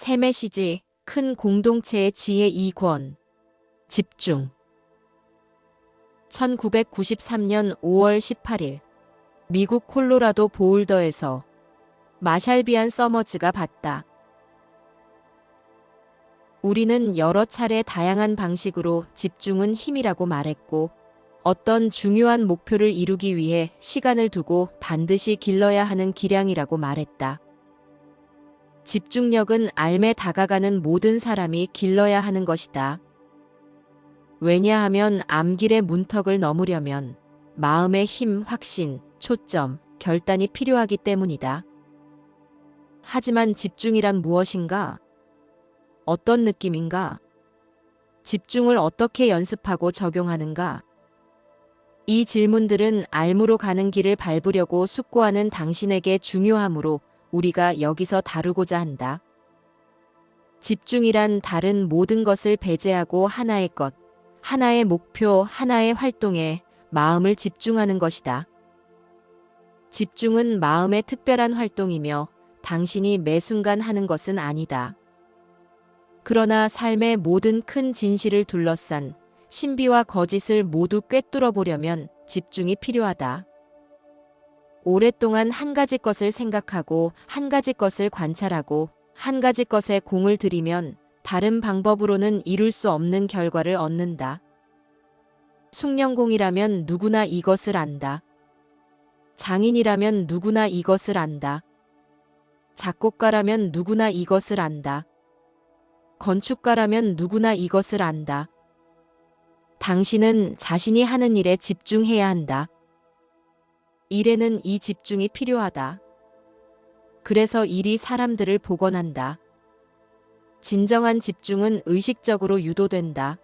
새 메시지, 큰 공동체의 지혜 2권. 집중. 1993년 5월 18일, 미국 콜로라도 보울더에서 마샬비안 서머즈가 봤다. 우리는 여러 차례 다양한 방식으로 집중은 힘이라고 말했고, 어떤 중요한 목표를 이루기 위해 시간을 두고 반드시 길러야 하는 기량이라고 말했다. 집중력은 삶에 다가가는 모든 사람이 길러야 하는 것이다. 왜냐하면 암길의 문턱을 넘으려면 마음의 힘, 확신, 초점, 결단이 필요하기 때문이다. 하지만 집중이란 무엇인가? 어떤 느낌인가? 집중을 어떻게 연습하고 적용하는가? 이 질문들은 알무로 가는 길을 밟으려고 숙고하는 당신에게 중요하므로 우리가 여기서 다루고자 한다. 집중이란 다른 모든 것을 배제하고 하나의 것, 하나의 목표, 하나의 활동에 마음을 집중하는 것이다. 집중은 마음의 특별한 활동이며 당신이 매 순간 하는 것은 아니다. 그러나 삶의 모든 큰 진실을 둘러싼 신비와 거짓을 모두 꿰뚫어 보려면 집중이 필요하다. 오랫동안 한 가지 것을 생각하고 한 가지 것을 관찰하고 한 가지 것에 공을 들이면 다른 방법으로는 이룰 수 없는 결과를 얻는다. 숙련공이라면 누구나 이것을 안다. 장인이라면 누구나 이것을 안다. 작곡가라면 누구나 이것을 안다. 건축가라면 누구나 이것을 안다. 당신은 자신이 하는 일에 집중해야 한다. 일에는 이 집중이 필요하다. 그래서 일이 사람들을 복원한다. 진정한 집중은 의식적으로 유도된다.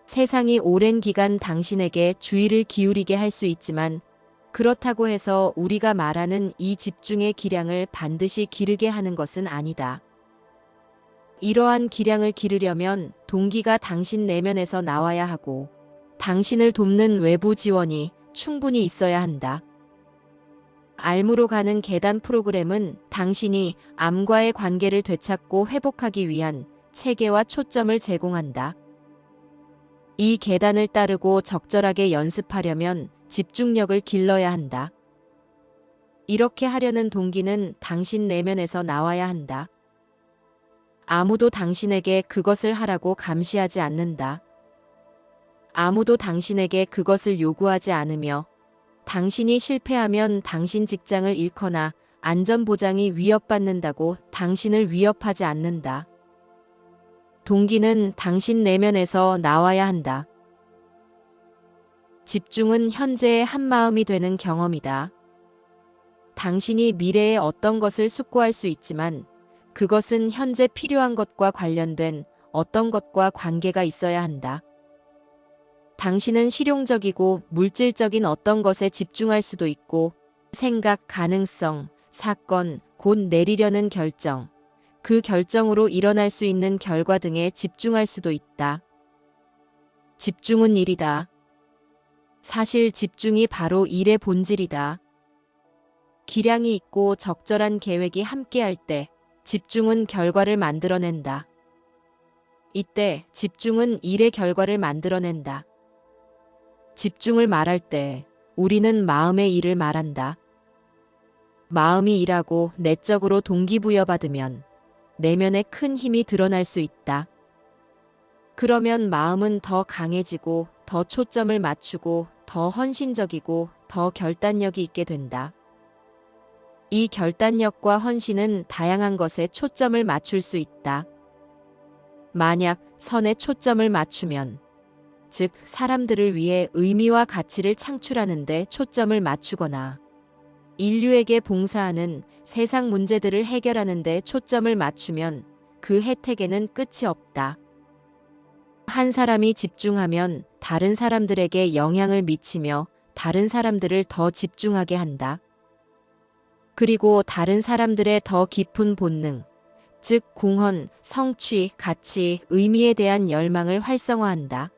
세상이 오랜 기간 당신에게 주의를 기울이게 할 수 있지만 그렇다고 해서 우리가 말하는 이 집중의 기량을 반드시 기르게 하는 것은 아니다. 이러한 기량을 기르려면 동기가 당신 내면에서 나와야 하고 당신을 돕는 외부 지원이 충분히 있어야 한다. 알무로 가는 계단 프로그램은 당신이 암과의 관계를 되찾고 회복하기 위한 체계와 초점을 제공한다. 이 계단을 따르고 적절하게 연습하려면 집중력을 길러야 한다. 이렇게 하려는 동기는 당신 내면에서 나와야 한다. 아무도 당신에게 그것을 하라고 감시하지 않는다. 아무도 당신에게 그것을 요구하지 않으며 당신이 실패하면 당신 직장을 잃거나 안전보장이 위협받는다고 당신을 위협하지 않는다. 동기는 당신 내면에서 나와야 한다. 집중은 현재의 한마음이 되는 경험이다. 당신이 미래에 어떤 것을 숙고할 수 있지만 그것은 현재 필요한 것과 관련된 어떤 것과 관계가 있어야 한다. 당신은 실용적이고 물질적인 어떤 것에 집중할 수도 있고 생각, 가능성, 사건, 곧 내리려는 결정, 그 결정으로 일어날 수 있는 결과 등에 집중할 수도 있다. 집중은 일이다. 사실 집중이 바로 일의 본질이다. 기량이 있고 적절한 계획이 함께할 때 집중은 결과를 만들어낸다. 이때 집중은 일의 결과를 만들어낸다. 집중을 말할 때 우리는 마음의 일을 말한다. 마음이 일하고 내적으로 동기부여받으면 내면에 큰 힘이 드러날 수 있다. 그러면 마음은 더 강해지고 더 초점을 맞추고 더 헌신적이고 더 결단력이 있게 된다. 이 결단력과 헌신은 다양한 것에 초점을 맞출 수 있다. 만약 선에 초점을 맞추면 즉 사람들을 위해 의미와 가치를 창출하는 데 초점을 맞추거나 인류에게 봉사하는 세상 문제들을 해결하는 데 초점을 맞추면 그 혜택에는 끝이 없다. 한 사람이 집중하면 다른 사람들에게 영향을 미치며 다른 사람들을 더 집중하게 한다. 그리고 다른 사람들의 더 깊은 본능, 즉 공헌, 성취, 가치, 의미에 대한 열망을 활성화한다.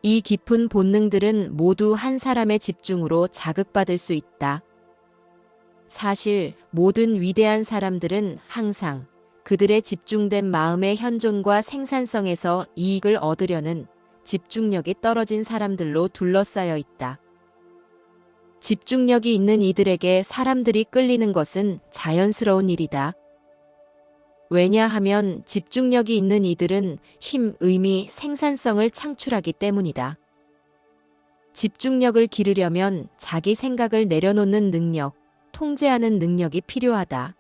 이 깊은 본능들은 모두 한 사람의 집중으로 자극받을 수 있다. 사실 모든 위대한 사람들은 항상 그들의 집중된 마음의 현존과 생산성에서 이익을 얻으려는 집중력이 떨어진 사람들로 둘러싸여 있다. 집중력이 있는 이들에게 사람들이 끌리는 것은 자연스러운 일이다. 왜냐하면 집중력이 있는 이들은 힘, 의미, 생산성을 창출하기 때문이다. 집중력을 기르려면 자기 생각을 내려놓는 능력, 통제하는 능력이 필요하다.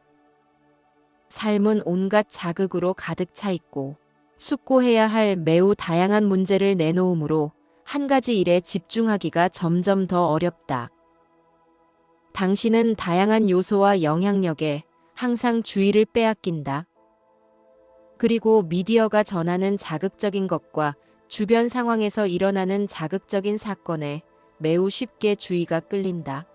삶은 온갖 자극으로 가득 차 있고 숙고해야 할 매우 다양한 문제를 내놓으므로 한 가지 일에 집중하기가 점점 더 어렵다. 당신은 다양한 요소와 영향력에 항상 주의를 빼앗긴다. 그리고 미디어가 전하는 자극적인 것과 주변 상황에서 일어나는 자극적인 사건에 매우 쉽게 주의가 끌린다.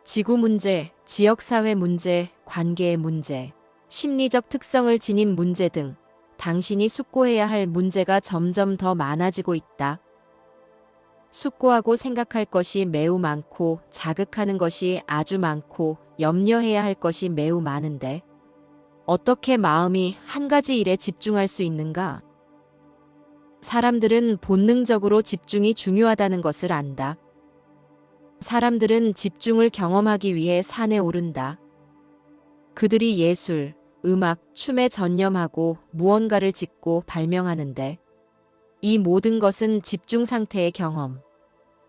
지구 문제, 지역사회 문제, 관계의 문제, 심리적 특성을 지닌 문제 등 당신이 숙고해야 할 문제가 점점 더 많아지고 있다. 숙고하고 생각할 것이 매우 많고 자극하는 것이 아주 많고 염려해야 할 것이 매우 많은데 어떻게 마음이 한 가지 일에 집중할 수 있는가? 사람들은 본능적으로 집중이 중요하다는 것을 안다. 사람들은 집중을 경험하기 위해 산에 오른다. 그들이 예술, 음악, 춤에 전념하고 무언가를 짓고 발명하는데 이 모든 것은 집중 상태의 경험.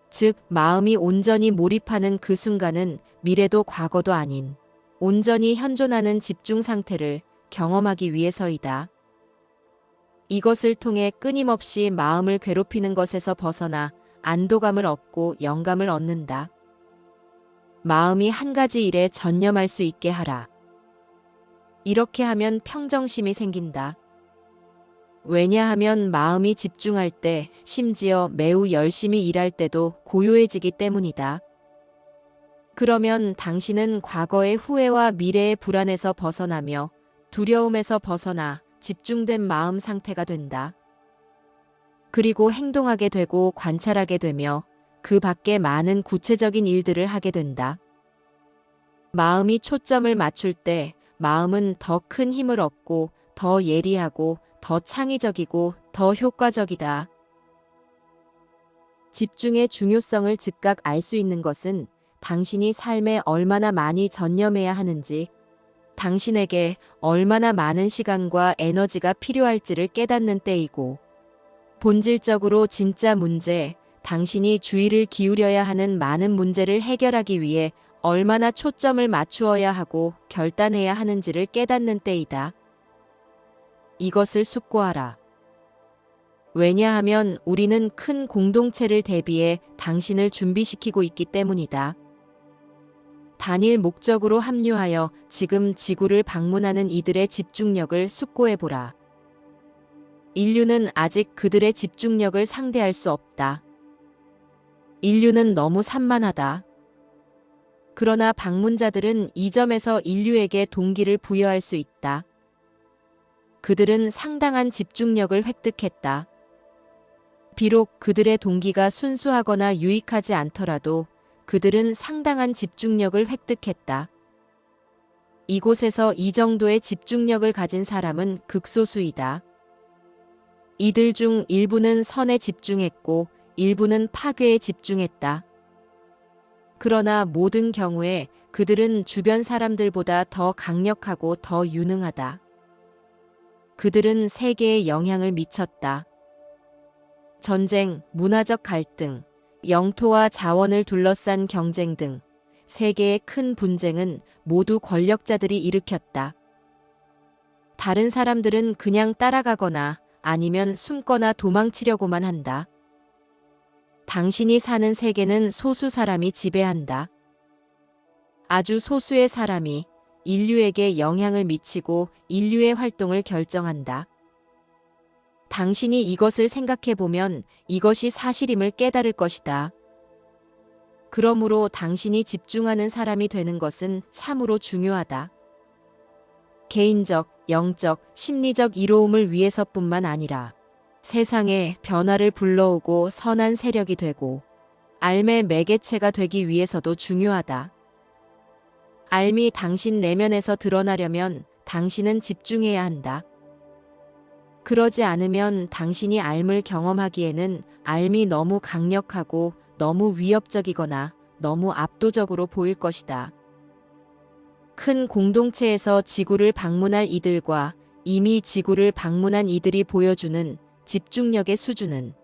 즉, 마음이 온전히 몰입하는 그 순간은 미래도 과거도 아닌 온전히 현존하는 집중 상태를 경험하기 위해서이다. 이것을 통해 끊임없이 마음을 괴롭히는 것에서 벗어나 안도감을 얻고 영감을 얻는다. 마음이 한 가지 일에 전념할 수 있게 하라. 이렇게 하면 평정심이 생긴다. 왜냐하면 마음이 집중할 때, 심지어 매우 열심히 일할 때도 고요해지기 때문이다. 그러면 당신은 과거의 후회와 미래의 불안에서 벗어나며 두려움에서 벗어나 집중된 마음 상태가 된다. 그리고 행동하게 되고 관찰하게 되며 그 밖에 많은 구체적인 일들을 하게 된다. 마음이 초점을 맞출 때 마음은 더 큰 힘을 얻고 더 예리하고 더 창의적이고 더 효과적이다. 집중의 중요성을 즉각 알 수 있는 것은 당신이 삶에 얼마나 많이 전념해야 하는지, 당신에게 얼마나 많은 시간과 에너지가 필요할지를 깨닫는 때이고, 본질적으로 진짜 문제, 당신이 주의를 기울여야 하는 많은 문제를 해결하기 위해 얼마나 초점을 맞추어야 하고 결단해야 하는지를 깨닫는 때이다. 이것을 숙고하라. 왜냐하면 우리는 큰 공동체를 대비해 당신을 준비시키고 있기 때문이다. 단일 목적으로 합류하여 지금 지구를 방문하는 이들의 집중력을 숙고해보라. 인류는 아직 그들의 집중력을 상대할 수 없다. 인류는 너무 산만하다. 그러나 방문자들은 이 점에서 인류에게 동기를 부여할 수 있다. 그들은 상당한 집중력을 획득했다. 비록 그들의 동기가 순수하거나 유익하지 않더라도 그들은 상당한 집중력을 획득했다. 이곳에서 이 정도의 집중력을 가진 사람은 극소수이다. 이들 중 일부는 선에 집중했고 일부는 파괴에 집중했다. 그러나 모든 경우에 그들은 주변 사람들보다 더 강력하고 더 유능하다. 그들은 세계에 영향을 미쳤다. 전쟁, 문화적 갈등, 영토와 자원을 둘러싼 경쟁 등 세계의 큰 분쟁은 모두 권력자들이 일으켰다. 다른 사람들은 그냥 따라가거나 아니면 숨거나 도망치려고만 한다. 당신이 사는 세계는 소수 사람이 지배한다. 아주 소수의 사람이 인류에게 영향을 미치고 인류의 활동을 결정한다. 당신이 이것을 생각해 보면 이것이 사실임을 깨달을 것이다. 그러므로 당신이 집중하는 사람이 되는 것은 참으로 중요하다. 개인적, 영적, 심리적 이로움을 위해서뿐만 아니라 세상에 변화를 불러오고 선한 세력이 되고 삶의 매개체가 되기 위해서도 중요하다. 삶이 당신 내면에서 드러나려면 당신은 집중해야 한다. 그러지 않으면 당신이 삶을 경험하기에는 삶이 너무 강력하고 너무 위협적이거나 너무 압도적으로 보일 것이다. 큰 공동체에서 지구를 방문할 이들과 이미 지구를 방문한 이들이 보여주는 집중력의 수준은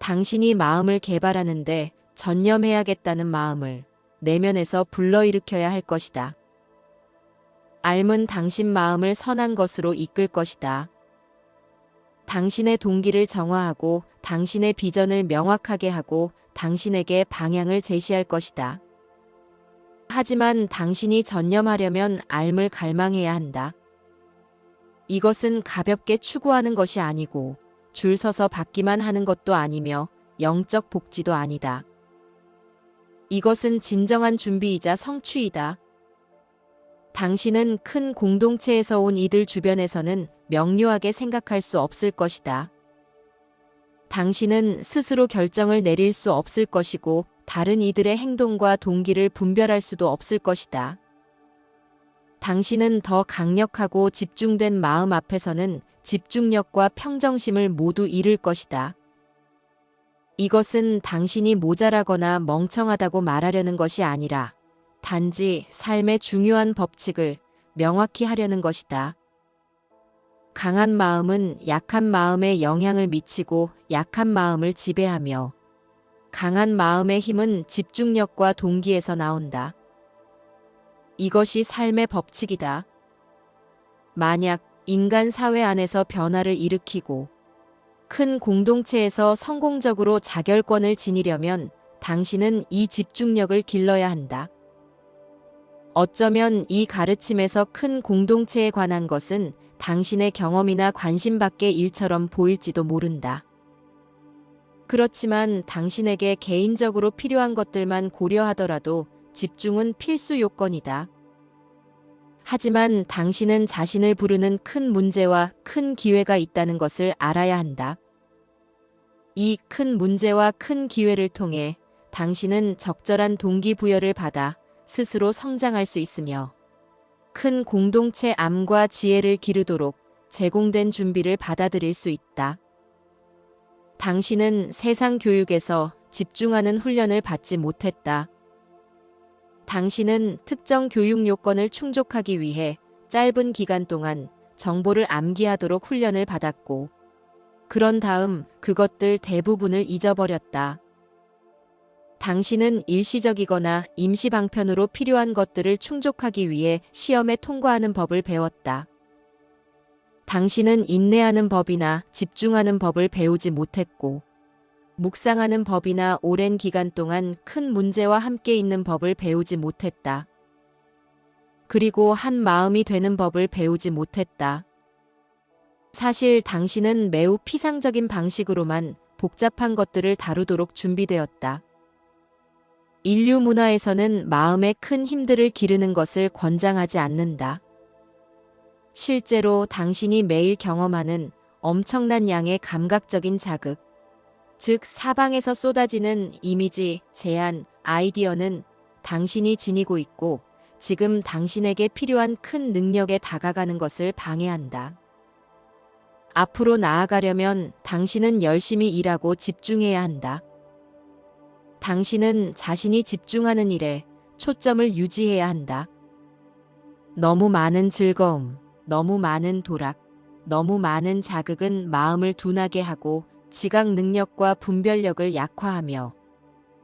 당신이 마음을 개발하는데 전념해야겠다는 마음을 내면에서 불러일으켜야 할 것이다. 삶은 당신 마음을 선한 것으로 이끌 것이다. 당신의 동기를 정화하고 당신의 비전을 명확하게 하고 당신에게 방향을 제시할 것이다. 하지만 당신이 전념하려면 삶을 갈망해야 한다. 이것은 가볍게 추구하는 것이 아니고 줄 서서 받기만 하는 것도 아니며 영적 복지도 아니다. 이것은 진정한 준비이자 성취이다. 당신은 큰 공동체에서 온 이들 주변에서는 명료하게 생각할 수 없을 것이다. 당신은 스스로 결정을 내릴 수 없을 것이고 다른 이들의 행동과 동기를 분별할 수도 없을 것이다. 당신은 더 강력하고 집중된 마음 앞에서는 집중력과 평정심을 모두 잃을 것이다. 이것은 당신이 모자라거나 멍청하다고 말하려는 것이 아니라 단지 삶의 중요한 법칙을 명확히 하려는 것이다. 강한 마음은 약한 마음에 영향을 미치고 약한 마음을 지배하며 강한 마음의 힘은 집중력과 동기에서 나온다. 이것이 삶의 법칙이다. 만약 인간 사회 안에서 변화를 일으키고 큰 공동체에서 성공적으로 자결권을 지니려면 당신은 이 집중력을 길러야 한다. 어쩌면 이 가르침에서 큰 공동체에 관한 것은 당신의 경험이나 관심 밖의 일처럼 보일지도 모른다. 그렇지만 당신에게 개인적으로 필요한 것들만 고려하더라도 집중은 필수 요건이다. 하지만 당신은 자신을 부르는 큰 문제와 큰 기회가 있다는 것을 알아야 한다. 이 큰 문제와 큰 기회를 통해 당신은 적절한 동기부여를 받아 스스로 성장할 수 있으며 큰 공동체 암과 지혜를 기르도록 제공된 준비를 받아들일 수 있다. 당신은 세상 교육에서 집중하는 훈련을 받지 못했다. 당신은 특정 교육 요건을 충족하기 위해 짧은 기간 동안 정보를 암기하도록 훈련을 받았고, 그런 다음 그것들 대부분을 잊어버렸다. 당신은 일시적이거나 임시 방편으로 필요한 것들을 충족하기 위해 시험에 통과하는 법을 배웠다. 당신은 인내하는 법이나 집중하는 법을 배우지 못했고, 묵상하는 법이나 오랜 기간 동안 큰 문제와 함께 있는 법을 배우지 못했다. 그리고 한 마음이 되는 법을 배우지 못했다. 사실 당신은 매우 피상적인 방식으로만 복잡한 것들을 다루도록 준비되었다. 인류 문화에서는 마음의 큰 힘들을 기르는 것을 권장하지 않는다. 실제로 당신이 매일 경험하는 엄청난 양의 감각적인 자극, 즉 사방에서 쏟아지는 이미지, 제안, 아이디어는 당신이 지니고 있고 지금 당신에게 필요한 큰 능력에 다가가는 것을 방해한다. 앞으로 나아가려면 당신은 열심히 일하고 집중해야 한다. 당신은 자신이 집중하는 일에 초점을 유지해야 한다. 너무 많은 즐거움, 너무 많은 도락, 너무 많은 자극은 마음을 둔하게 하고 지각 능력과 분별력을 약화하며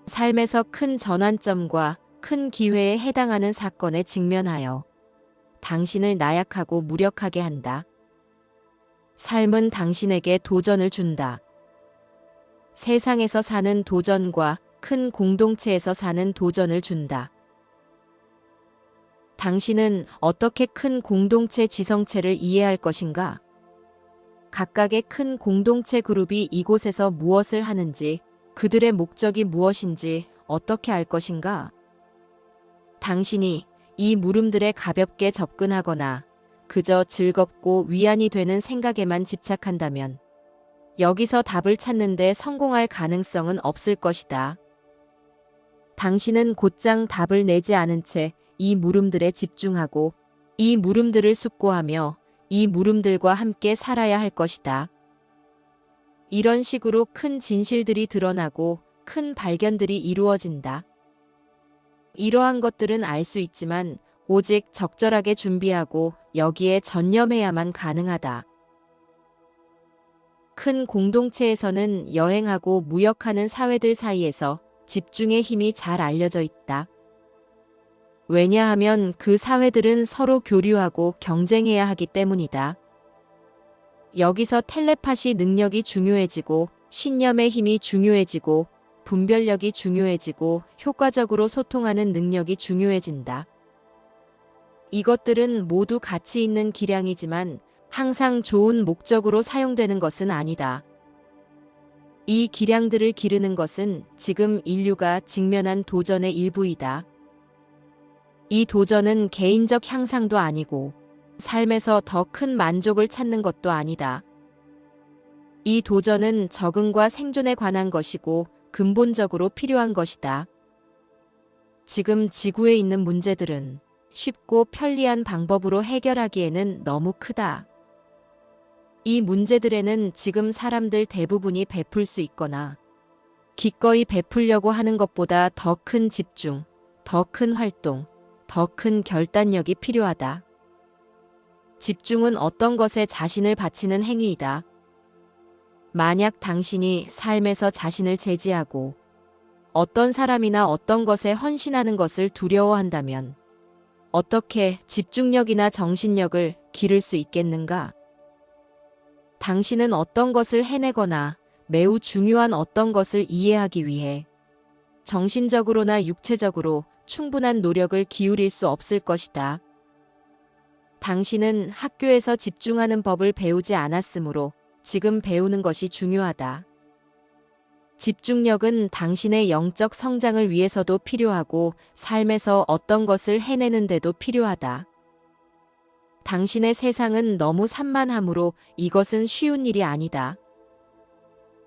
삶에서 큰 전환점과 큰 기회에 해당하는 사건에 직면하여 당신을 나약하고 무력하게 한다. 삶은 당신에게 도전을 준다. 세상에서 사는 도전과 큰 공동체에서 사는 도전을 준다. 당신은 어떻게 큰 공동체 지성체를 이해할 것인가? 각각의 큰 공동체 그룹이 이곳에서 무엇을 하는지, 그들의 목적이 무엇인지 어떻게 알 것인가? 당신이 이 물음들에 가볍게 접근하거나 그저 즐겁고 위안이 되는 생각에만 집착한다면 여기서 답을 찾는데 성공할 가능성은 없을 것이다. 당신은 곧장 답을 내지 않은 채 이 물음들에 집중하고 이 물음들을 숙고하며 이 물음들과 함께 살아야 할 것이다. 이런 식으로 큰 진실들이 드러나고 큰 발견들이 이루어진다. 이러한 것들은 알 수 있지만 오직 적절하게 준비하고 여기에 전념해야만 가능하다. 큰 공동체에서는 여행하고 무역하는 사회들 사이에서 집중의 힘이 잘 알려져 있다. 왜냐하면 그 사회들은 서로 교류하고 경쟁해야 하기 때문이다. 여기서 텔레파시 능력이 중요해지고 신념의 힘이 중요해지고 분별력이 중요해지고 효과적으로 소통하는 능력이 중요해진다. 이것들은 모두 가치 있는 기량이지만 항상 좋은 목적으로 사용되는 것은 아니다. 이 기량들을 기르는 것은 지금 인류가 직면한 도전의 일부이다. 이 도전은 개인적 향상도 아니고 삶에서 더 큰 만족을 찾는 것도 아니다. 이 도전은 적응과 생존에 관한 것이고 근본적으로 필요한 것이다. 지금 지구에 있는 문제들은 쉽고 편리한 방법으로 해결하기에는 너무 크다. 이 문제들에는 지금 사람들 대부분이 베풀 수 있거나 기꺼이 베풀려고 하는 것보다 더 큰 집중, 더 큰 활동, 더 큰 결단력이 필요하다. 집중은 어떤 것에 자신을 바치는 행위이다. 만약 당신이 삶에서 자신을 제지하고 어떤 사람이나 어떤 것에 헌신하는 것을 두려워한다면 어떻게 집중력이나 정신력을 기를 수 있겠는가? 당신은 어떤 것을 해내거나 매우 중요한 어떤 것을 이해하기 위해 정신적으로나 육체적으로 충분한 노력을 기울일 수 없을 것이다. 당신은 학교에서 집중하는 법을 배우지 않았으므로 지금 배우는 것이 중요하다. 집중력은 당신의 영적 성장을 위해서도 필요하고 삶에서 어떤 것을 해내는데도 필요하다. 당신의 세상은 너무 산만하므로 이것은 쉬운 일이 아니다.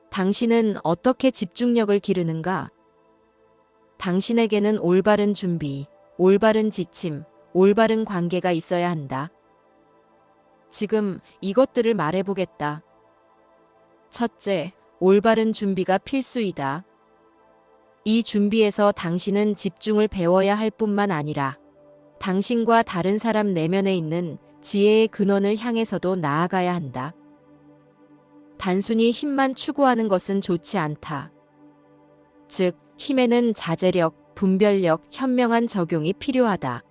당신은 어떻게 집중력을 기르는가? 당신에게는 올바른 준비, 올바른 지침, 올바른 관계가 있어야 한다. 지금 이것들을 말해보겠다. 첫째, 올바른 준비가 필수이다. 이 준비에서 당신은 집중을 배워야 할 뿐만 아니라 당신과 다른 사람 내면에 있는 지혜의 근원을 향해서도 나아가야 한다. 단순히 힘만 추구하는 것은 좋지 않다. 즉, 힘에는 자제력, 분별력, 현명한 적용이 필요하다.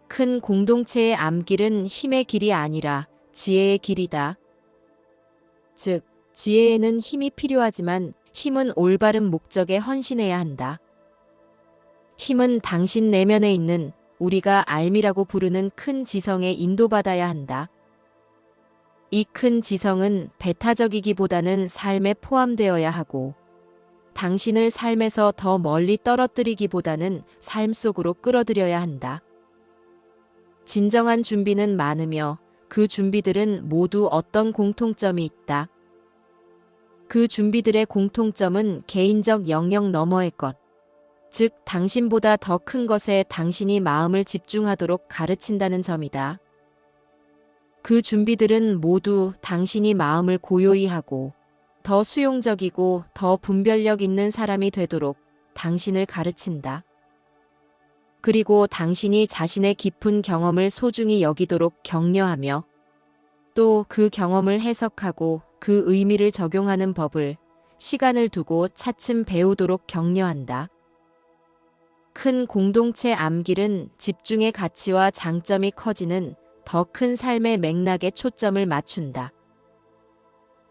큰 공동체의 암길은 힘의 길이 아니라 지혜의 길이다. 즉, 지혜에는 힘이 필요하지만 힘은 올바른 목적에 헌신해야 한다. 힘은 당신 내면에 있는 우리가 알미라고 부르는 큰 지성에 인도받아야 한다. 이 큰 지성은 배타적이기보다는 삶에 포함되어야 하고 당신을 삶에서 더 멀리 떨어뜨리기보다는 삶 속으로 끌어들여야 한다. 진정한 준비는 많으며 그 준비들은 모두 어떤 공통점이 있다. 그 준비들의 공통점은 개인적 영역 너머의 것, 즉 당신보다 더 큰 것에 당신이 마음을 집중하도록 가르친다는 점이다. 그 준비들은 모두 당신이 마음을 고요히 하고 더 수용적이고 더 분별력 있는 사람이 되도록 당신을 가르친다. 그리고 당신이 자신의 깊은 경험을 소중히 여기도록 격려하며 또 그 경험을 해석하고 그 의미를 적용하는 법을 시간을 두고 차츰 배우도록 격려한다. 큰 공동체 암길은 집중의 가치와 장점이 커지는 더 큰 삶의 맥락에 초점을 맞춘다.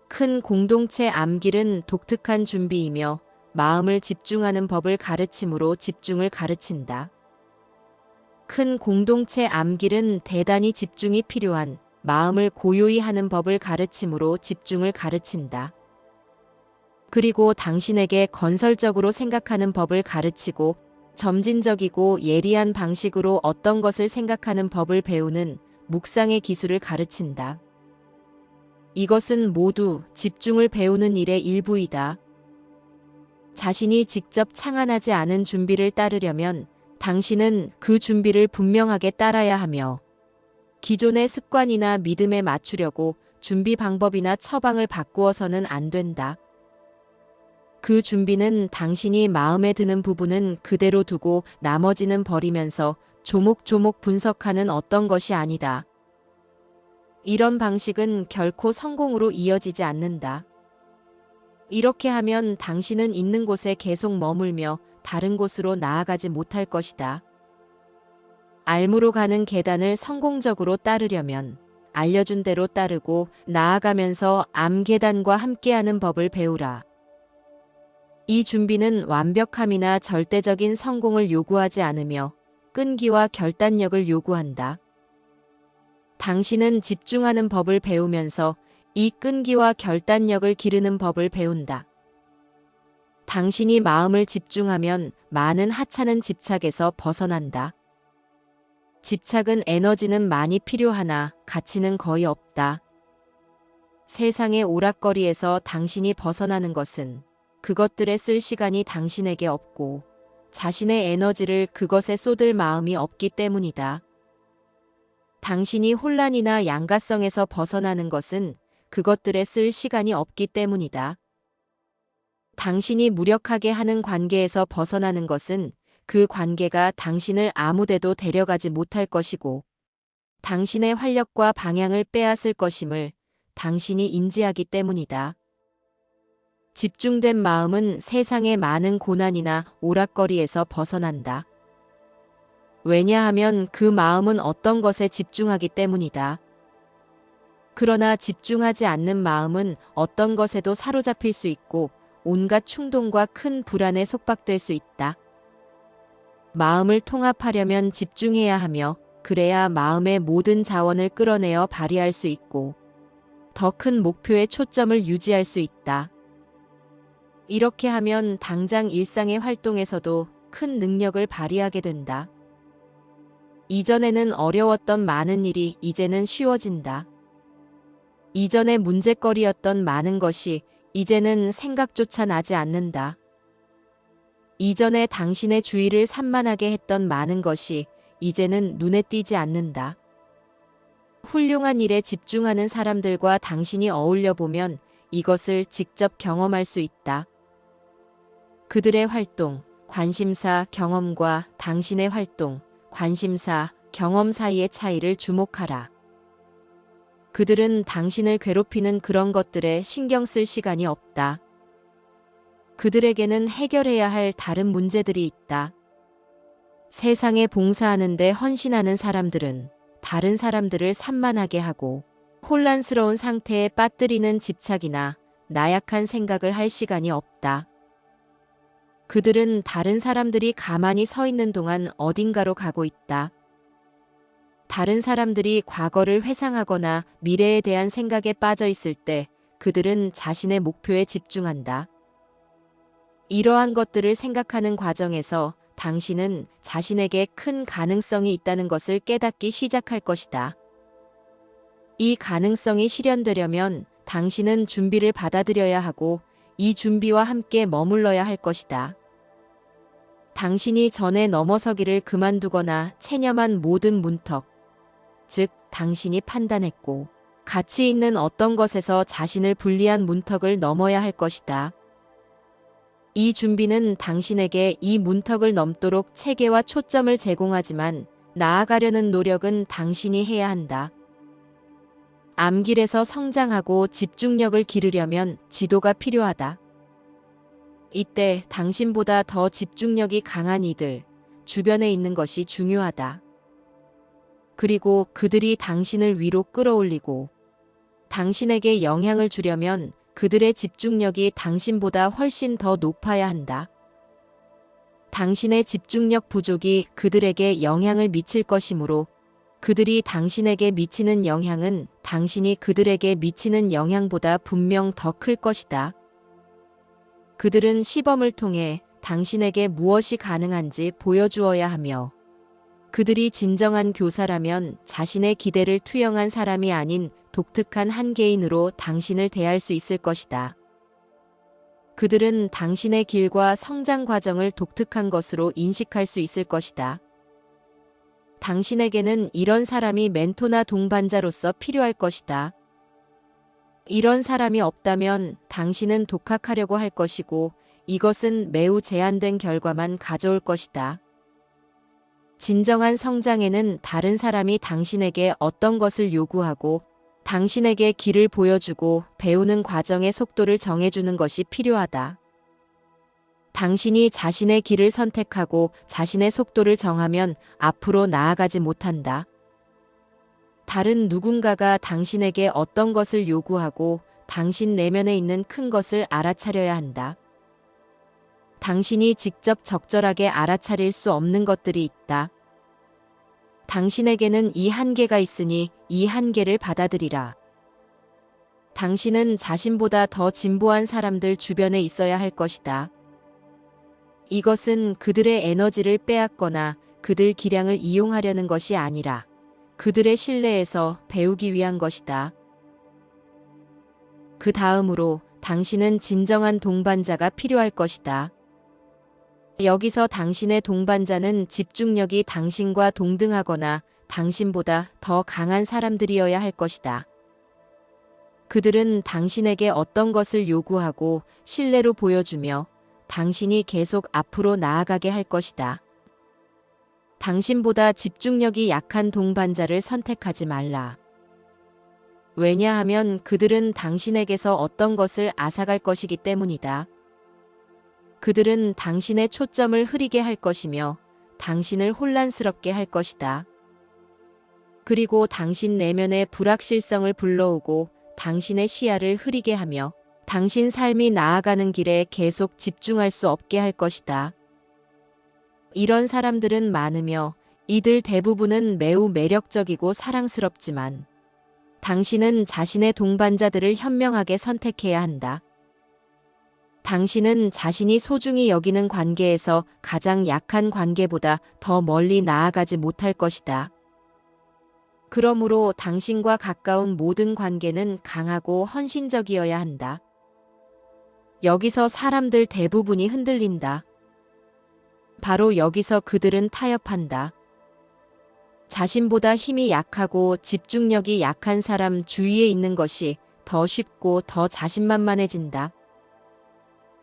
큰 공동체 암길은 독특한 준비이며 마음을 집중하는 법을 가르침으로 집중을 가르친다. 큰 공동체 암길은 대단히 집중이 필요한 마음을 고요히 하는 법을 가르침으로 집중을 가르친다. 그리고 당신에게 건설적으로 생각하는 법을 가르치고 점진적이고 예리한 방식으로 어떤 것을 생각하는 법을 배우는 묵상의 기술을 가르친다. 이것은 모두 집중을 배우는 일의 일부이다. 자신이 직접 창안하지 않은 준비를 따르려면 당신은 그 준비를 분명하게 따라야 하며 기존의 습관이나 믿음에 맞추려고 준비 방법이나 처방을 바꾸어서는 안 된다. 그 준비는 당신이 마음에 드는 부분은 그대로 두고 나머지는 버리면서 조목조목 분석하는 어떤 것이 아니다. 이런 방식은 결코 성공으로 이어지지 않는다. 이렇게 하면 당신은 있는 곳에 계속 머물며 다른 곳으로 나아가지 못할 것이다. 알무로 가는 계단을 성공적으로 따르려면 알려준 대로 따르고 나아가면서 암계단과 함께하는 법을 배우라. 이 준비는 완벽함이나 절대적인 성공을 요구하지 않으며 끈기와 결단력을 요구한다. 당신은 집중하는 법을 배우면서 이 끈기와 결단력을 기르는 법을 배운다. 당신이 마음을 집중하면 많은 하찮은 집착에서 벗어난다. 집착은 에너지는 많이 필요하나 가치는 거의 없다. 세상의 오락거리에서 당신이 벗어나는 것은 그것들에 쓸 시간이 당신에게 없고 자신의 에너지를 그것에 쏟을 마음이 없기 때문이다. 당신이 혼란이나 양가성에서 벗어나는 것은 그것들에 쓸 시간이 없기 때문이다. 당신이 무력하게 하는 관계에서 벗어나는 것은 그 관계가 당신을 아무데도 데려가지 못할 것이고 당신의 활력과 방향을 빼앗을 것임을 당신이 인지하기 때문이다. 집중된 마음은 세상의 많은 고난이나 오락거리에서 벗어난다. 왜냐하면 그 마음은 어떤 것에 집중하기 때문이다. 그러나 집중하지 않는 마음은 어떤 것에도 사로잡힐 수 있고 온갖 충동과 큰 불안에 속박될 수 있다. 마음을 통합하려면 집중해야 하며 그래야 마음의 모든 자원을 끌어내어 발휘할 수 있고 더 큰 목표에 초점을 유지할 수 있다. 이렇게 하면 당장 일상의 활동에서도 큰 능력을 발휘하게 된다. 이전에는 어려웠던 많은 일이 이제는 쉬워진다. 이전에 문제거리였던 많은 것이 이제는 생각조차 나지 않는다. 이전에 당신의 주의를 산만하게 했던 많은 것이 이제는 눈에 띄지 않는다. 훌륭한 일에 집중하는 사람들과 당신이 어울려 보면 이것을 직접 경험할 수 있다. 그들의 활동, 관심사, 경험과 당신의 활동, 관심사, 경험 사이의 차이를 주목하라. 그들은 당신을 괴롭히는 그런 것들에 신경 쓸 시간이 없다. 그들에게는 해결해야 할 다른 문제들이 있다. 세상에 봉사하는데 헌신하는 사람들은 다른 사람들을 산만하게 하고 혼란스러운 상태에 빠뜨리는 집착이나 나약한 생각을 할 시간이 없다. 그들은 다른 사람들이 가만히 서 있는 동안 어딘가로 가고 있다. 다른 사람들이 과거를 회상하거나 미래에 대한 생각에 빠져 있을 때 그들은 자신의 목표에 집중한다. 이러한 것들을 생각하는 과정에서 당신은 자신에게 큰 가능성이 있다는 것을 깨닫기 시작할 것이다. 이 가능성이 실현되려면 당신은 준비를 받아들여야 하고 이 준비와 함께 머물러야 할 것이다. 당신이 전에 넘어서기를 그만두거나 체념한 모든 문턱, 즉 당신이 판단했고 가치 있는 어떤 것에서 자신을 분리한 문턱을 넘어야 할 것이다. 이 준비는 당신에게 이 문턱을 넘도록 체계와 초점을 제공하지만 나아가려는 노력은 당신이 해야 한다. 암길에서 성장하고 집중력을 기르려면 지도가 필요하다. 이때 당신보다 더 집중력이 강한 이들, 주변에 있는 것이 중요하다. 그리고 그들이 당신을 위로 끌어올리고 당신에게 영향을 주려면 그들의 집중력이 당신보다 훨씬 더 높아야 한다. 당신의 집중력 부족이 그들에게 영향을 미칠 것이므로 그들이 당신에게 미치는 영향은 당신이 그들에게 미치는 영향보다 분명 더 클 것이다. 그들은 시범을 통해 당신에게 무엇이 가능한지 보여주어야 하며 그들이 진정한 교사라면 자신의 기대를 투영한 사람이 아닌 독특한 한 개인으로 당신을 대할 수 있을 것이다. 그들은 당신의 길과 성장 과정을 독특한 것으로 인식할 수 있을 것이다. 당신에게는 이런 사람이 멘토나 동반자로서 필요할 것이다. 이런 사람이 없다면 당신은 독학하려고 할 것이고 이것은 매우 제한된 결과만 가져올 것이다. 진정한 성장에는 다른 사람이 당신에게 어떤 것을 요구하고 당신에게 길을 보여주고 배우는 과정의 속도를 정해주는 것이 필요하다. 당신이 자신의 길을 선택하고 자신의 속도를 정하면 앞으로 나아가지 못한다. 다른 누군가가 당신에게 어떤 것을 요구하고 당신 내면에 있는 큰 것을 알아차려야 한다. 당신이 직접 적절하게 알아차릴 수 없는 것들이 있다. 당신에게는 이 한계가 있으니 이 한계를 받아들이라. 당신은 자신보다 더 진보한 사람들 주변에 있어야 할 것이다. 이것은 그들의 에너지를 빼앗거나 그들 기량을 이용하려는 것이 아니라 그들의 신뢰에서 배우기 위한 것이다. 그 다음으로 당신은 진정한 동반자가 필요할 것이다. 여기서 당신의 동반자는 집중력이 당신과 동등하거나 당신보다 더 강한 사람들이어야 할 것이다. 그들은 당신에게 어떤 것을 요구하고 신뢰로 보여주며 당신이 계속 앞으로 나아가게 할 것이다. 당신보다 집중력이 약한 동반자를 선택하지 말라. 왜냐하면 그들은 당신에게서 어떤 것을 앗아갈 것이기 때문이다. 그들은 당신의 초점을 흐리게 할 것이며 당신을 혼란스럽게 할 것이다. 그리고 당신 내면의 불확실성을 불러오고 당신의 시야를 흐리게 하며 당신 삶이 나아가는 길에 계속 집중할 수 없게 할 것이다. 이런 사람들은 많으며 이들 대부분은 매우 매력적이고 사랑스럽지만 당신은 자신의 동반자들을 현명하게 선택해야 한다. 당신은 자신이 소중히 여기는 관계에서 가장 약한 관계보다 더 멀리 나아가지 못할 것이다. 그러므로 당신과 가까운 모든 관계는 강하고 헌신적이어야 한다. 여기서 사람들 대부분이 흔들린다. 바로 여기서 그들은 타협한다. 자신보다 힘이 약하고 집중력이 약한 사람 주위에 있는 것이 더 쉽고 더 자신만만해진다.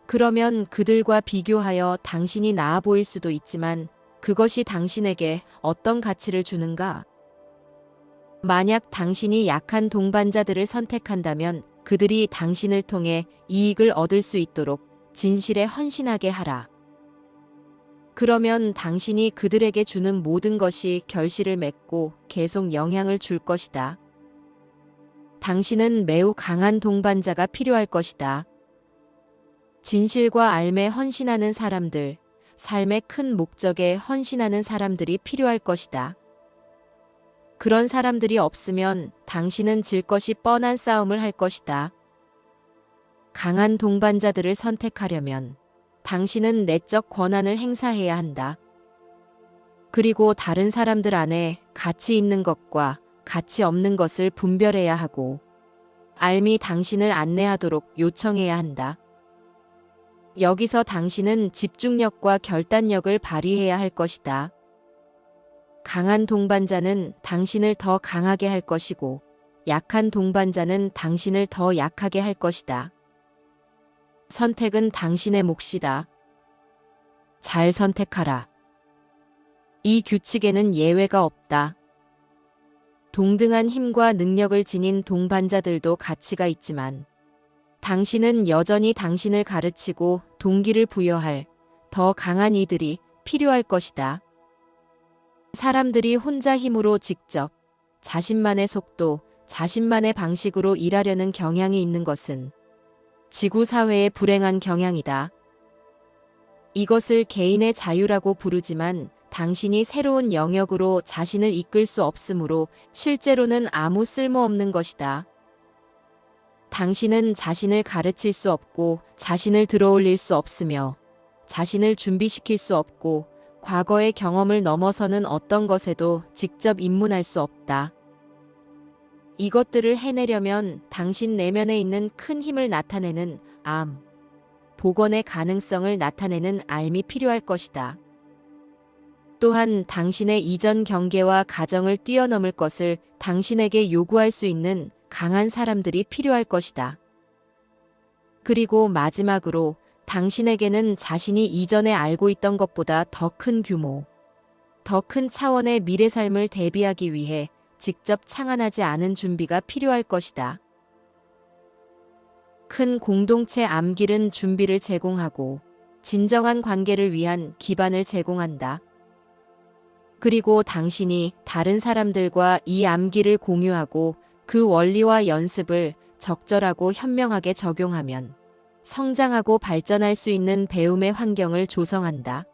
그러면 그들과 비교하여 당신이 나아 보일 수도 있지만 그것이 당신에게 어떤 가치를 주는가? 만약 당신이 약한 동반자들을 선택한다면 그들이 당신을 통해 이익을 얻을 수 있도록 진실에 헌신하게 하라. 그러면 당신이 그들에게 주는 모든 것이 결실을 맺고 계속 영향을 줄 것이다. 당신은 매우 강한 동반자가 필요할 것이다. 진실과 알매 헌신하는 사람들, 삶의 큰 목적에 헌신하는 사람들이 필요할 것이다. 그런 사람들이 없으면 당신은 질 것이 뻔한 싸움을 할 것이다. 강한 동반자들을 선택하려면 당신은 내적 권한을 행사해야 한다. 그리고 다른 사람들 안에 가치 있는 것과 가치 없는 것을 분별해야 하고 알미 당신을 안내하도록 요청해야 한다. 여기서 당신은 집중력과 결단력을 발휘해야 할 것이다. 강한 동반자는 당신을 더 강하게 할 것이고 약한 동반자는 당신을 더 약하게 할 것이다. 선택은 당신의 몫이다. 잘 선택하라. 이 규칙에는 예외가 없다. 동등한 힘과 능력을 지닌 동반자들도 가치가 있지만 당신은 여전히 당신을 가르치고 동기를 부여할 더 강한 이들이 필요할 것이다. 사람들이 혼자 힘으로 직접 자신만의 속도, 자신만의 방식으로 일하려는 경향이 있는 것은 지구사회의 불행한 경향이다. 이것을 개인의 자유라고 부르지만 당신이 새로운 영역으로 자신을 이끌 수 없으므로 실제로는 아무 쓸모없는 것이다. 당신은 자신을 가르칠 수 없고 자신을 들어올릴 수 없으며 자신을 준비시킬 수 없고 과거의 경험을 넘어서는 어떤 것에도 직접 입문할 수 없다. 이것들을 해내려면 당신 내면에 있는 큰 힘을 나타내는 암, 복원의 가능성을 나타내는 알미 필요할 것이다. 또한 당신의 이전 경계와 가정을 뛰어넘을 것을 당신에게 요구할 수 있는 강한 사람들이 필요할 것이다. 그리고 마지막으로 당신에게는 자신이 이전에 알고 있던 것보다 더 큰 규모, 더 큰 차원의 미래 삶을 대비하기 위해 직접 창안하지 않은 준비가 필요할 것이다. 큰 공동체 암길은 준비를 제공하고 진정한 관계를 위한 기반을 제공한다. 그리고 당신이 다른 사람들과 이 암길을 공유하고 그 원리와 연습을 적절하고 현명하게 적용하면 성장하고 발전할 수 있는 배움의 환경을 조성한다.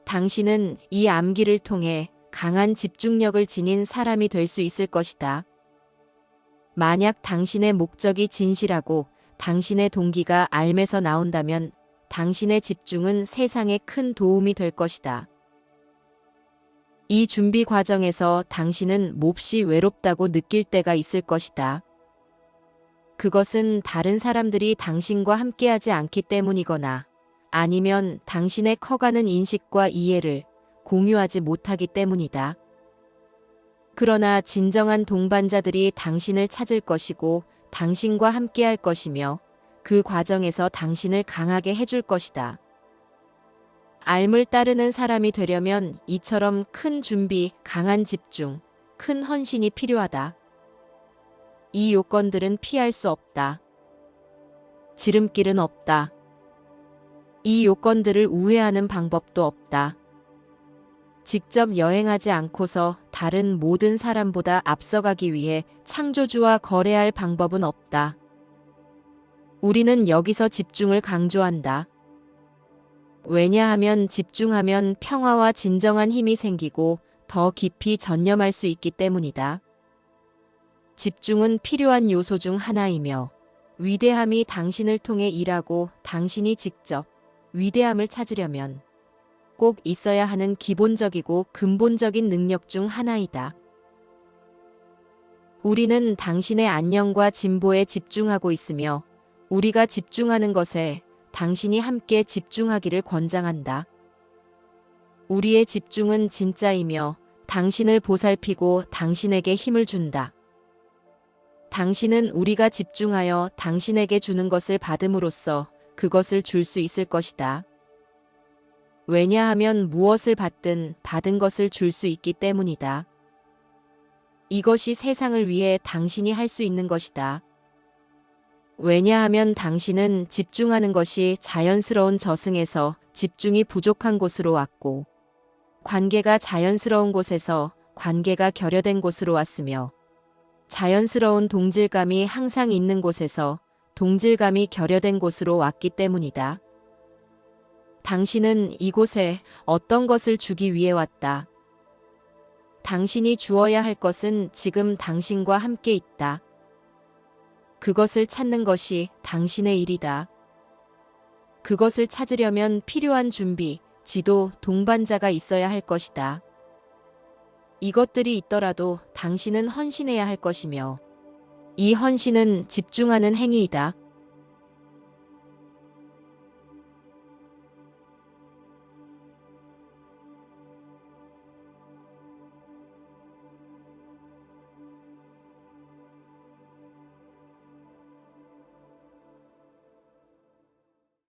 당신은 이 암기를 통해 강한 집중력을 지닌 사람이 될 수 있을 것이다. 만약 당신의 목적이 진실하고 당신의 동기가 알에서 나온다면 당신의 집중은 세상에 큰 도움이 될 것이다. 이 준비 과정에서 당신은 몹시 외롭다고 느낄 때가 있을 것이다. 그것은 다른 사람들이 당신과 함께하지 않기 때문이거나 아니면 당신의 커가는 인식과 이해를 공유하지 못하기 때문이다. 그러나 진정한 동반자들이 당신을 찾을 것이고 당신과 함께할 것이며 그 과정에서 당신을 강하게 해줄 것이다. 알을 따르는 사람이 되려면 이처럼 큰 준비, 강한 집중, 큰 헌신이 필요하다. 이 요건들은 피할 수 없다. 지름길은 없다. 이 요건들을 우회하는 방법도 없다. 직접 여행하지 않고서 다른 모든 사람보다 앞서가기 위해 창조주와 거래할 방법은 없다. 우리는 여기서 집중을 강조한다. 왜냐하면 집중하면 평화와 진정한 힘이 생기고 더 깊이 전념할 수 있기 때문이다. 집중은 필요한 요소 중 하나이며 위대함이 당신을 통해 일하고 당신이 직접 위대함을 찾으려면 꼭 있어야 하는 기본적이고 근본적인 능력 중 하나이다. 우리는 당신의 안녕과 진보에 집중하고 있으며 우리가 집중하는 것에 당신이 함께 집중하기를 권장한다. 우리의 집중은 진짜이며 당신을 보살피고 당신에게 힘을 준다. 당신은 우리가 집중하여 당신에게 주는 것을 받음으로써 그것을 줄 수 있을 것이다. 왜냐하면 무엇을 받든 받은 것을 줄 수 있기 때문이다. 이것이 세상을 위해 당신이 할 수 있는 것이다. 왜냐하면 당신은 집중하는 것이 자연스러운 저승에서 집중이 부족한 곳으로 왔고, 관계가 자연스러운 곳에서 관계가 결여된 곳으로 왔으며, 자연스러운 동질감이 항상 있는 곳에서 동질감이 결여된 곳으로 왔기 때문이다. 당신은 이곳에 어떤 것을 주기 위해 왔다. 당신이 주어야 할 것은 지금 당신과 함께 있다. 그것을 찾는 것이 당신의 일이다. 그것을 찾으려면 필요한 준비, 지도, 동반자가 있어야 할 것이다. 이것들이 있더라도 당신은 헌신해야 할 것이며 이 헌신은 집중하는 행위이다.